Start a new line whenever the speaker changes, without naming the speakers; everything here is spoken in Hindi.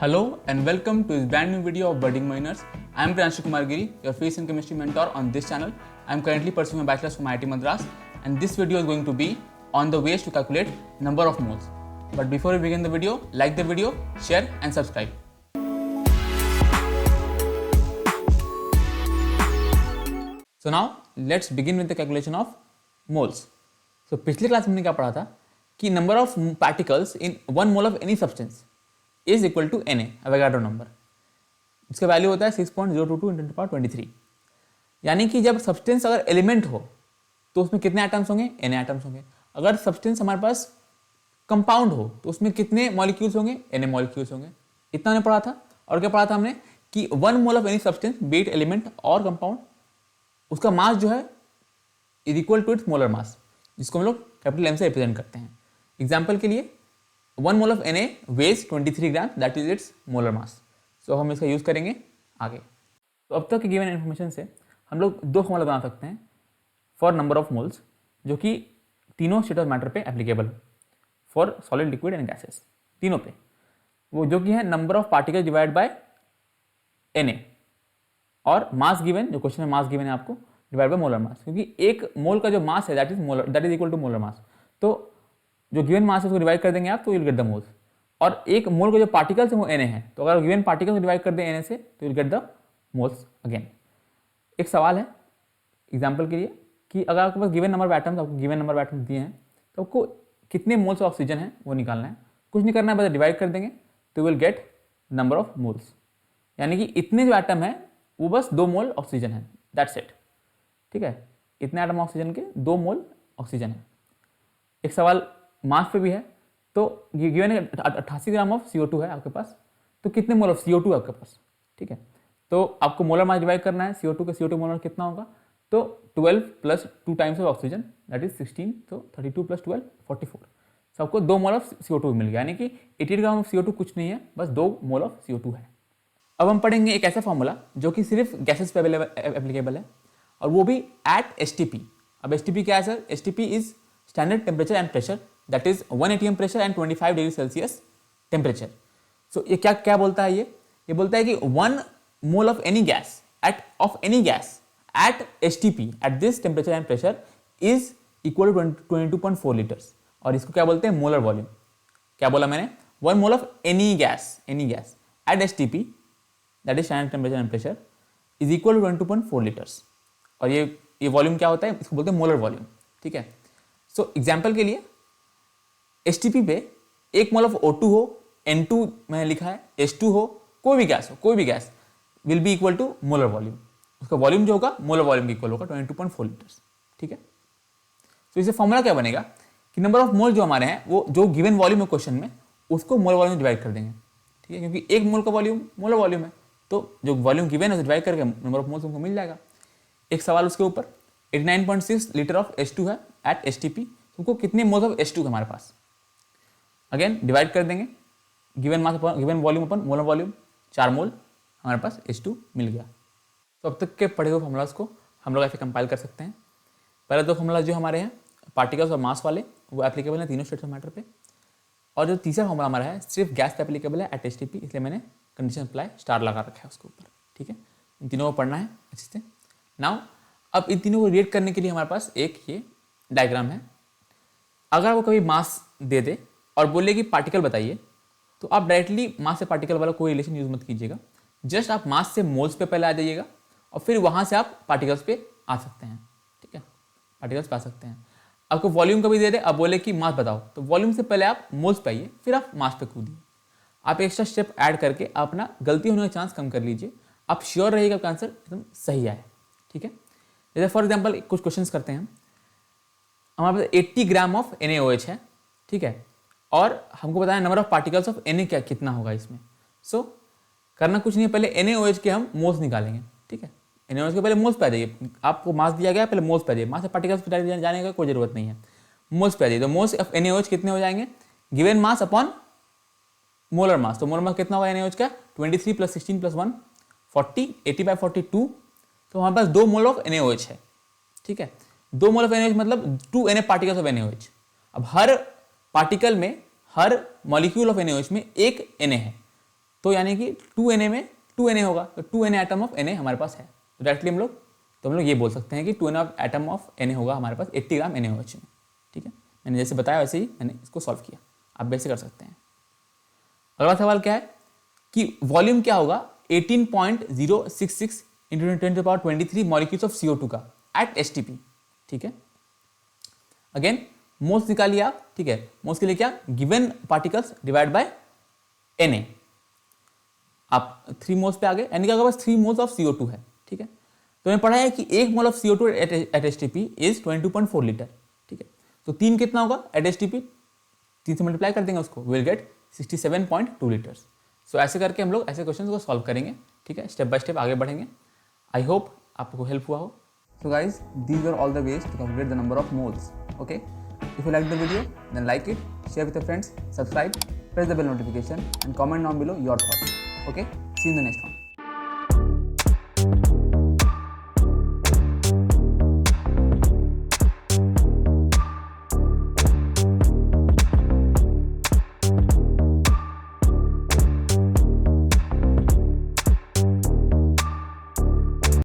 Hello and welcome to this brand new video of Budding Miners. I am Priyanshu Kumar Giri, your physics and chemistry mentor on this channel. I am currently pursuing a bachelor's from IIT Madras, and this video is going to be on the ways to calculate number of moles. But before we begin the video, like the video, share and subscribe. So now let's begin with the calculation of moles. So पिछले क्लास में हमने क्या पढ़ा था कि number of particles in 1 mole of any substance is equal to Na, Avogadro number. इसका वैल्यू होता है 6.022 × 10⁻23. यानी कि जब सब्सटेंस अगर एलिमेंट हो तो उसमें कितने एटम्स होंगे? Na एटम्स होंगे. अगर सब्सटेंस हमारे पास कंपाउंड हो तो उसमें कितने मॉलिक्यूल्स होंगे? Na मॉलिक्यूल्स होंगे. इतना हमने पढ़ा था. और क्या पढ़ा था हमने कि 1 mole of any substance, be it element और कंपाउंड, उसका मास जो है is equal to its molar mass, जिसको हम लोग कैपिटल एम से रिप्रेजेंट करते हैं. एग्जाम्पल के लिए 1 mole of Na weighs 23 gram, that is its molar mass. So हम इसका यूज करेंगे आगे. तो अब तक की गिवन इन्फॉर्मेशन से हम लोग दो फॉर्मूला बना सकते हैं फॉर नंबर ऑफ मोल्स, जो कि तीनों स्टेट ऑफ मैटर पे एप्लीकेबल हो, for solid, liquid and gases, तीनों पे. वो जो कि है number of particle divide by Na, और मास गिवन, जो क्वेश्चन में मास गिवन है आपको, डिवाइड बाय मोलर मास, क्योंकि एक मोल का जो मास है that is equal to molar mass. तो जो गिवन मास है उसको डिवाइड कर देंगे आप तो you will get the moles. और एक मोल का जो पार्टिकल्स है वो Na है, तो अगर गिवन पार्टिकल को डिवाइड कर दें Na से तो you will get the moles again. एक सवाल है एग्जाम्पल के लिए कि अगर आपके पास गिवन नंबर ऑफ एटम्स, आपको गिवन नंबर ऑफ एटम्स दिए हैं, तो आपको कितने मोल्स ऑफ ऑक्सीजन है वो निकालना है. कुछ नहीं करना है, बस डिवाइड कर देंगे तो will get number of moles. यानी कि इतने जो एटम है वो बस 2 मोल ऑक्सीजन है, दैट्स इट. ठीक है, इतने एटम ऑक्सीजन के 2 मोल ऑक्सीजन है. एक सवाल मास पे भी है, तो गिवन 88 ग्राम ऑफ CO2 है आपके पास, तो कितने मोल ऑफ CO2 है आपके पास. ठीक है, तो आपको मोलर मास डिवाइड करना है. CO2 का CO2 मोलर कितना होगा, तो 12 plus 2 times of oxygen, that is 16, तो 32 प्लस 12 44. so आपको 2 मोल ऑफ CO2 मिल गया. यानी कि 88 ग्राम ऑफ CO2 कुछ नहीं है, बस 2 मोल ऑफ CO2 है. अब हम पढ़ेंगे एक ऐसा फॉर्मूला जो कि सिर्फ गैसेस पे एप्लीकेबल है, और वो भी एट STP. अब STP क्या है sir? STP is standard temperature and pressure, that is 1 atm pressure and 25 degree Celsius temperature. So ये क्या बोलता है? ये बोलता है कि 1 mole of any gas at STP at this temperature and pressure is equal to 22.4 litres. और इसको क्या बोलते हैं? Molar volume. क्या बोला मैंने? 1 mole of any gas at STP, that is standard temperature and pressure, is equal to 22.4 litres. और ये वॉल्यूम क्या होता है? इसको बोलते हैं मोलर वॉल्यूम. ठीक है. सो एग्जाम्पल के लिए STP पे 1 मोल ऑफ O2 हो, N2 मैंने लिखा है, H2 हो, कोई भी gas will be equal to molar volume. उसका वॉल्यूम जो होगा मोलर वॉल्यूम के इक्वल होगा, 22.4 लीटर्स. ठीक है. तो इससे फॉर्मूला क्या बनेगा कि नंबर ऑफ मोल जो हमारे हैं वो जो गिवन वॉल्यूम है क्वेश्चन में, उसको मोलर वॉल्यूम डिवाइड कर देंगे. ठीक है, क्योंकि 1 मोल का वॉल्यूम मोलर वॉल्यूम है, तो जो वॉल्यूम गिवन है उसे डिवाइड करके नंबर ऑफ मोल्स हमको मिल जाएगा. एक सवाल उसके ऊपर 89.6 लीटर ऑफ H2 है एट STP, तुमको कितने मोल्स ऑफ H2 है हमारे पास? अगेन डिवाइड कर देंगे given mass upon given volume upon molar volume, 4 मोल हमारे पास H2 मिल गया. तो अब तक के पढ़े हुए फॉर्मूलाज को हम लोग ऐसे कंपाइल कर सकते हैं. पहले 2 फॉर्मूला जो हमारे हैं पार्टिकल्स और मास वाले, वो एप्लीकेबल हैं तीनों स्टेट्स ऑफ मैटर पे. और जो तीसरा फॉर्मूला हमारा है सिर्फ गैस पे एप्लीकेबल है एट STP, इसलिए मैंने कंडीशन अप्लाई स्टार लगा रखा है उसके ऊपर. ठीक है, इन तीनों को पढ़ना है अच्छे से. नाउ अब इन तीनों को रिलेट करने के लिए हमारे पास एक ये डायग्राम है. अगर वो कभी मास दे दे और बोले कि पार्टिकल बताइए, तो आप डायरेक्टली मास से पार्टिकल वाला कोई रिलेशन यूज मत कीजिएगा. जस्ट आप मास से मोल्स पे पहले आ जाइएगा और फिर वहाँ से आप पार्टिकल्स पे आ सकते हैं. ठीक है, पार्टिकल्स पे आ सकते हैं. आपको वॉल्यूम कभी दे दे, अब बोले कि मास बताओ, तो वॉल्यूम से पहले आप मोल्स पे आइए, फिर आप मास पे कूदिए. आप एक्स्ट्रा स्टेप ऐड करके अपना गलती होने का चांस कम कर लीजिए. आप श्योर रहिएगा आपका आंसर एकदम सही आए. ठीक है, जैसे फॉर एग्जाम्पल कुछ क्वेश्चंस करते हैं. हमारे पास 80 ग्राम ऑफ NaOH है. ठीक है, और हमको बताया number of particles of Na कितना होगा इसमें. सो करना कुछ नहीं है, पहले NaOH के हम मोल्स निकालेंगे. ठीक है, NaOH के पहले मोल्स पे आ जाइए. आपको मास दिया गया, पहले मोल्स पे आ जाइए. मास से पार्टिकल्स पे जाने का कोई जरूरत नहीं है, मोल्स पे आ जाइए. तो मोल्स ऑफ NaOH कितने हो जाएंगे? Given mass upon molar mass. तो मोलर मास कितना होगा NaOH का? 23 प्लस 16 प्लस 1 40, 80/42. तो हमारे पास 2 मोल ऑफ NaOH है. ठीक है, 2 मोल ऑफ NaOH मतलब 2 Na पार्टिकल्स ऑफ NaOH. अब हर पार्टिकल में, हर मॉलिक्यूल ऑफ NaOH में एक Na है. तो यानी कि 2Na में 2Na होगा, तो 2Na एटम ऑफ Na हमारे पास है, तो डायरेक्टली हम लोग ये बोल सकते हैं कि 2Na एटम ऑफ Na होगा हमारे पास 80 ग्राम NaOH में। ठीक है, मैंने जैसे बताया वैसे ही मैंने इसको सॉल्व किया, आप वैसे कर सकते हैं। अगला सवाल क्या है कि वॉल्यूम क्या होगा 18.066 इंटू 10⁻23 मॉलिक्यूल्स ऑफ CO2 का एट STP। ठीक है, अगेन मोल्स निकालिए आप। ठीक है, मोल्स के लिए क्या, given particles divide by Na, आप 3 मोल्स पे आ गए, यानी कि आपके पास 3 मोल्स ऑफ CO2 है। ठीक है, तो मैंने पढ़ा है कि 1 mole of CO2 at STP is 22.4 litre. ठीक है, तो 3 कितना होगा एट STP, 3 से मल्टीप्लाई कर देंगे उसको, विल गेट 67.2 लीटर्स। सो ऐसे करके हम लोग ऐसे क्वेश्चन को सॉल्व करेंगे। ठीक है, स्टेप बाय स्टेप आगे बढ़ेंगे। आई होप आपको हेल्प हुआ हो। So guys, these are all the ways to calculate the number of moles. Okay, if you like the video then like it, share with your friends, subscribe, press the bell notification and comment down below your thoughts. Okay, see you in the next one.